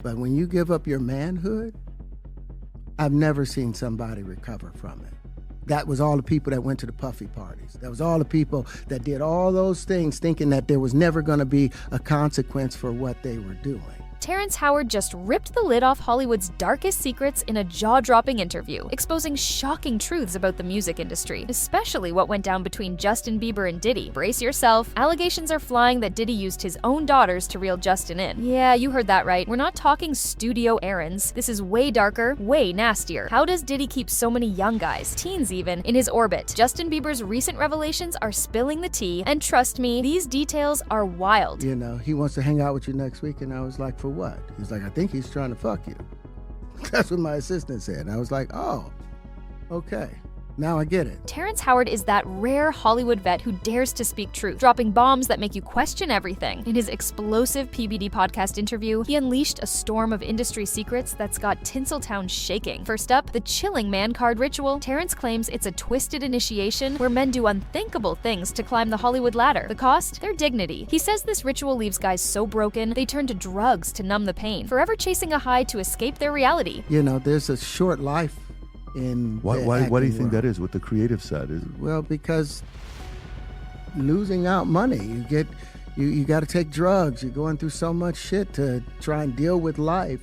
But when you give up your manhood, I've never seen somebody recover from it. That was all the people that went to the puffy parties. That was all the people that did all those things thinking that there was never going to be a consequence for what they were doing. Terrence Howard just ripped the lid off Hollywood's darkest secrets in a jaw-dropping interview, exposing shocking truths about the music industry, especially what went down between Justin Bieber and Diddy. Brace yourself, allegations are flying that Diddy used his own daughters to reel Justin in. Yeah, you heard that right. We're not talking studio errands. This is way darker, way nastier. How does Diddy keep so many young guys, teens even, in his orbit? Justin Bieber's recent revelations are spilling the tea, and trust me, these details are wild. You know, he wants to hang out with you next week, and I was like, for what? He's like, I think he's trying to fuck you. That's what my assistant said. And I was like, oh, okay. Now I get it. Terrence Howard is that rare Hollywood vet who dares to speak truth, dropping bombs that make you question everything. In his explosive PBD podcast interview, he unleashed a storm of industry secrets that's got Tinseltown shaking. First up, the chilling man card ritual. Terrence claims it's a twisted initiation where men do unthinkable things to climb the Hollywood ladder. The cost? Their dignity. He says this ritual leaves guys so broken, they turn to drugs to numb the pain, forever chasing a high to escape their reality. You know, there's a short life in why do you think that is with the creative side? Well, because losing out money, you got to take drugs. You're going through so much shit to try and deal with life.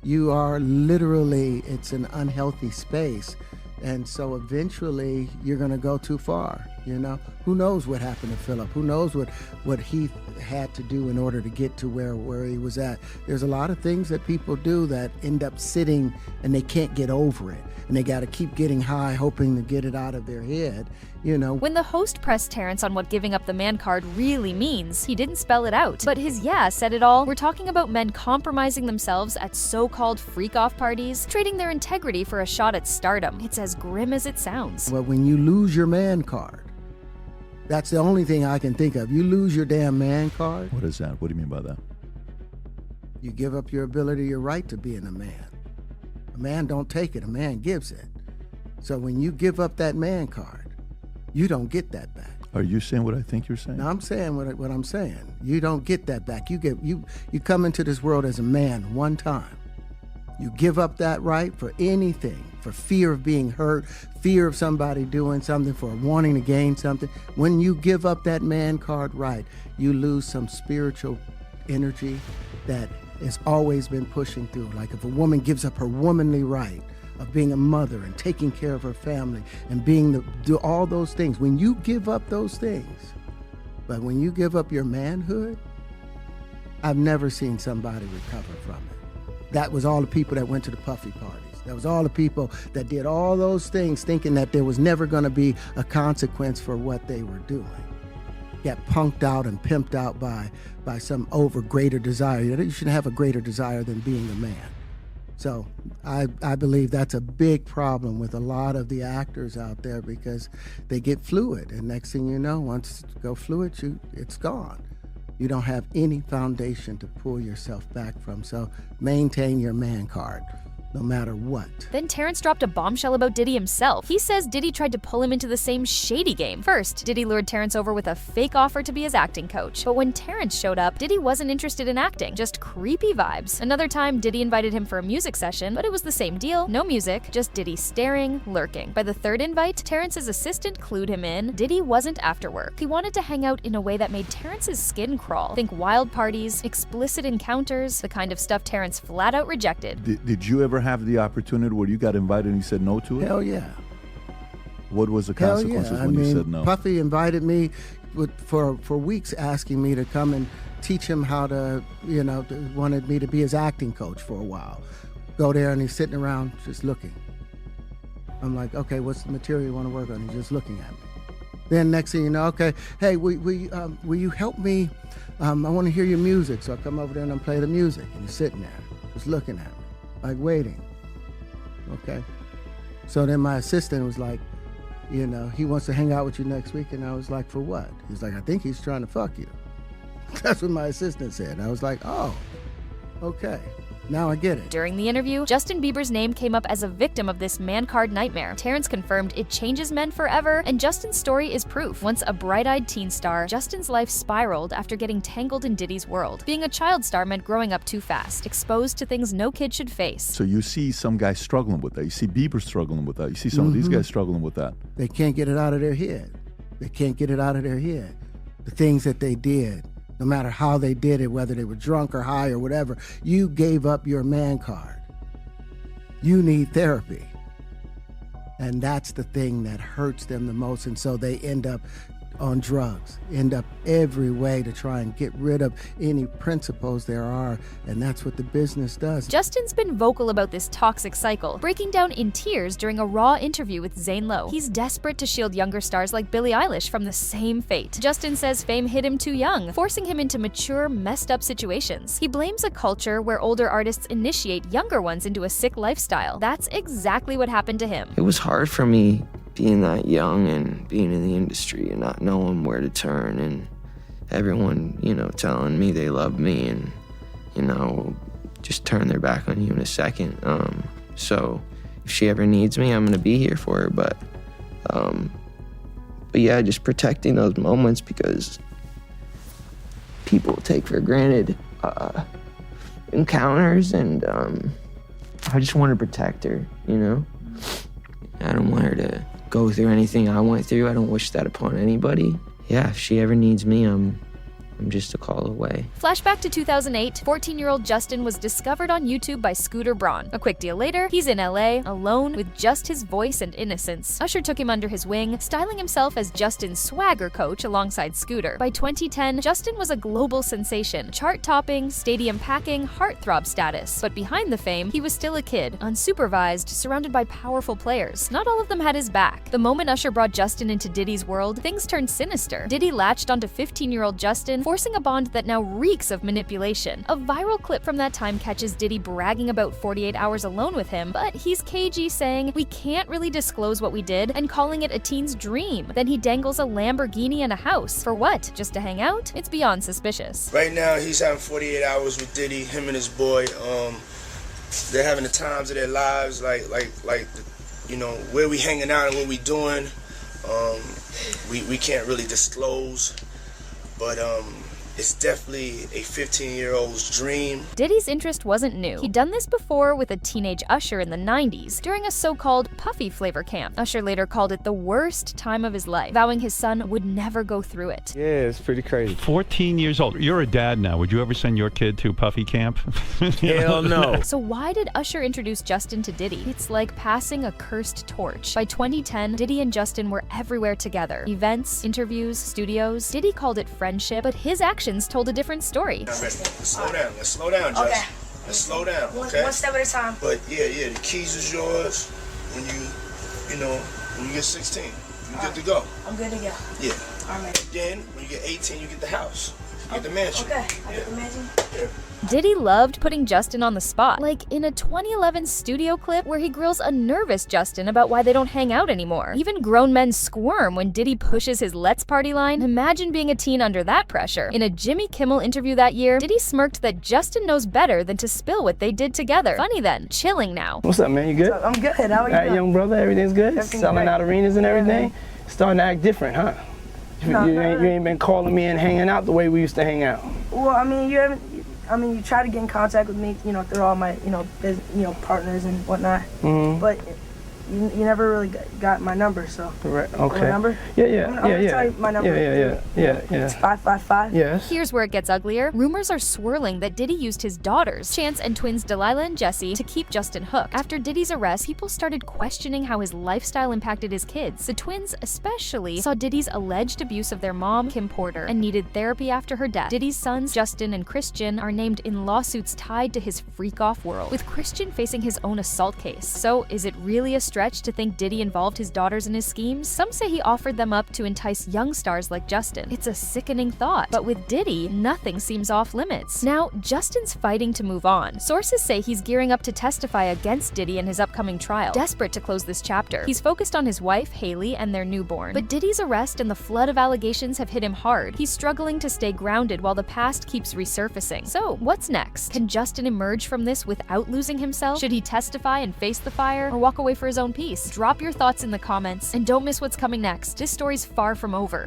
You are literally, it's an unhealthy space. And so eventually you're going to go too far, you know? Who knows what happened to Philip? Who knows what he had to do in order to get to where he was at? There's a lot of things that people do that end up sitting and they can't get over it. And they got to keep getting high, hoping to get it out of their head, you know. When the host pressed Terrence on what giving up the man card really means, he didn't spell it out. But his yeah said it all. We're talking about men compromising themselves at so-called freak-off parties, trading their integrity for a shot at stardom. It's as grim as it sounds. But when you lose your man card, that's the only thing I can think of. You lose your damn man card. What is that? What do you mean by that? You give up your ability, your right to being a man. A man don't take it, a man gives it. So when you give up that man card, you don't get that back. Are you saying what I think you're saying? No, I'm saying what I'm saying. You don't get that back. You come into this world as a man one time. You give up that right for anything, for fear of being hurt, fear of somebody doing something, for wanting to gain something. When you give up that man card right, you lose some spiritual energy that has always been pushing through. Like if a woman gives up her womanly right of being a mother and taking care of her family and do all those things, when you give up those things, but when you give up your manhood, I've never seen somebody recover from it. That was all the people that went to the puffy parties. That was all the people that did all those things thinking that there was never going to be a consequence for what they were doing. Got punked out and pimped out by some greater desire. You shouldn't have a greater desire than being a man. So I believe that's a big problem with a lot of the actors out there because they get fluid. And next thing you know, once you go fluid, it's gone. You don't have any foundation to pull yourself back from. So maintain your man card, no matter what. Then Terrence dropped a bombshell about Diddy himself. He says Diddy tried to pull him into the same shady game. First, Diddy lured Terrence over with a fake offer to be his acting coach. But when Terrence showed up, Diddy wasn't interested in acting, just creepy vibes. Another time, Diddy invited him for a music session, but it was the same deal. No music, just Diddy staring, lurking. By the third invite, Terrence's assistant clued him in. Diddy wasn't after work. He wanted to hang out in a way that made Terrence's skin crawl. Think wild parties, explicit encounters, the kind of stuff Terrence flat out rejected. Did you ever have the opportunity where you got invited and you said no to it? Hell yeah. What was the consequences when you said no? Puffy invited me for weeks, asking me to come and teach him how to, wanted me to be his acting coach for a while. Go there and he's sitting around just looking. I'm like, okay, what's the material you want to work on? He's just looking at me. Then next thing you know, okay, hey, will you help me? I want to hear your music. So I come over there and I play the music. And he's sitting there, just looking at me, like waiting. Okay. So then my assistant was like, he wants to hang out with you next week. And I was like, for what? He's like, I think he's trying to fuck you. That's what my assistant said. And I was like, oh, okay. Now I get it. During the interview, Justin Bieber's name came up as a victim of this man card nightmare. Terrence confirmed it changes men forever, and Justin's story is proof. Once a bright-eyed teen star, Justin's life spiraled after getting tangled in Diddy's world. Being a child star meant growing up too fast, exposed to things no kid should face. So you see some guys struggling with that. You see Bieber struggling with that. You see some of these guys struggling with that. They can't get it out of their head. They can't get it out of their head. The things that they did, no matter how they did it, whether they were drunk or high or whatever, you gave up your man card. You need therapy. And that's the thing that hurts them the most. And so they end up on drugs, end up every way to try and get rid of any principles there are, and that's what the business does. Justin's been vocal about this toxic cycle, breaking down in tears during a Raw interview with Zane Lowe. He's desperate to shield younger stars like Billie Eilish from the same fate. Justin says fame hit him too young, forcing him into mature, messed up situations. He blames a culture where older artists initiate younger ones into a sick lifestyle. That's exactly what happened to him. It was hard for me being that young and being in the industry and not knowing where to turn, and everyone, telling me they love me and, just turn their back on you in a second. So if she ever needs me, I'm gonna be here for her. But yeah, just protecting those moments, because people take for granted encounters, and I just want to protect her, I don't want her to go through anything I went through. I don't wish that upon anybody. Yeah, if she ever needs me, I'm just a call away. Flashback to 2008, 14-year-old Justin was discovered on YouTube by Scooter Braun. A quick deal later, he's in LA, alone, with just his voice and innocence. Usher took him under his wing, styling himself as Justin's swagger coach alongside Scooter. By 2010, Justin was a global sensation, chart-topping, stadium-packing, heartthrob status. But behind the fame, he was still a kid, unsupervised, surrounded by powerful players. Not all of them had his back. The moment Usher brought Justin into Diddy's world, things turned sinister. Diddy latched onto 15-year-old Justin, forcing a bond that now reeks of manipulation. A viral clip from that time catches Diddy bragging about 48 hours alone with him, but he's cagey, saying, "We can't really disclose what we did," and calling it a teen's dream. Then he dangles a Lamborghini and a house. For what? Just to hang out? It's beyond suspicious. Right now, he's having 48 hours with Diddy, him and his boy. They're having the times of their lives, like where we hanging out and what we doing. We can't really disclose, but it's definitely a 15-year-old's dream. Diddy's interest wasn't new. He'd done this before with a teenage Usher in the 90s, during a so-called puffy flavor camp. Usher later called it the worst time of his life, vowing his son would never go through it. Yeah, it's pretty crazy. 14 years old. You're a dad now. Would you ever send your kid to puffy camp? Hell no. So why did Usher introduce Justin to Diddy? It's like passing a cursed torch. By 2010, Diddy and Justin were everywhere together. Events, interviews, studios. Diddy called it friendship, but his actions told a different story. Let's slow down. Let's slow down, Justin. Okay. Let's slow down, okay? One step at a time. But yeah, the keys is yours when you get 16. You good to go. I'm good to go. Yeah. All right. Then, when you get 18, you get the house. You get the mansion. Okay. I get the mansion? Yeah. Diddy loved putting Justin on the spot, like in a 2011 studio clip where he grills a nervous Justin about why they don't hang out anymore. Even grown men squirm when Diddy pushes his "Let's Party" line. Imagine being a teen under that pressure. In a Jimmy Kimmel interview that year, Diddy smirked that Justin knows better than to spill what they did together. Funny then, chilling now. What's up, man? You good? I'm good. How are you doing? Young brother, everything's good? Everything's Selling great. out arenas and everything? Starting to act different, huh? No, you ain't been calling me and hanging out the way we used to hang out. Well, I mean, you try to get in contact with me, through all my, partners and whatnot. Mm-hmm. But you never really got my number, so. Right. Okay. My number? Yeah. I'm gonna tell you my number. Yeah. It's 555. Yes. Here's where it gets uglier. Rumors are swirling that Diddy used his daughters, Chance and twins Delilah and Jessie, to keep Justin hooked. After Diddy's arrest, people started questioning how his lifestyle impacted his kids. The twins especially saw Diddy's alleged abuse of their mom, Kim Porter, and needed therapy after her death. Diddy's sons, Justin and Christian, are named in lawsuits tied to his freak-off world, with Christian facing his own assault case. So is it really a stretch to think Diddy involved his daughters in his schemes? Some say he offered them up to entice young stars like Justin. It's a sickening thought. But with Diddy, nothing seems off limits. Now, Justin's fighting to move on. Sources say he's gearing up to testify against Diddy in his upcoming trial, desperate to close this chapter. He's focused on his wife, Haley, and their newborn. But Diddy's arrest and the flood of allegations have hit him hard. He's struggling to stay grounded while the past keeps resurfacing. So, what's next? Can Justin emerge from this without losing himself? Should he testify and face the fire, or walk away for his own peace? Drop your thoughts in the comments, and don't miss what's coming next. This story's far from over.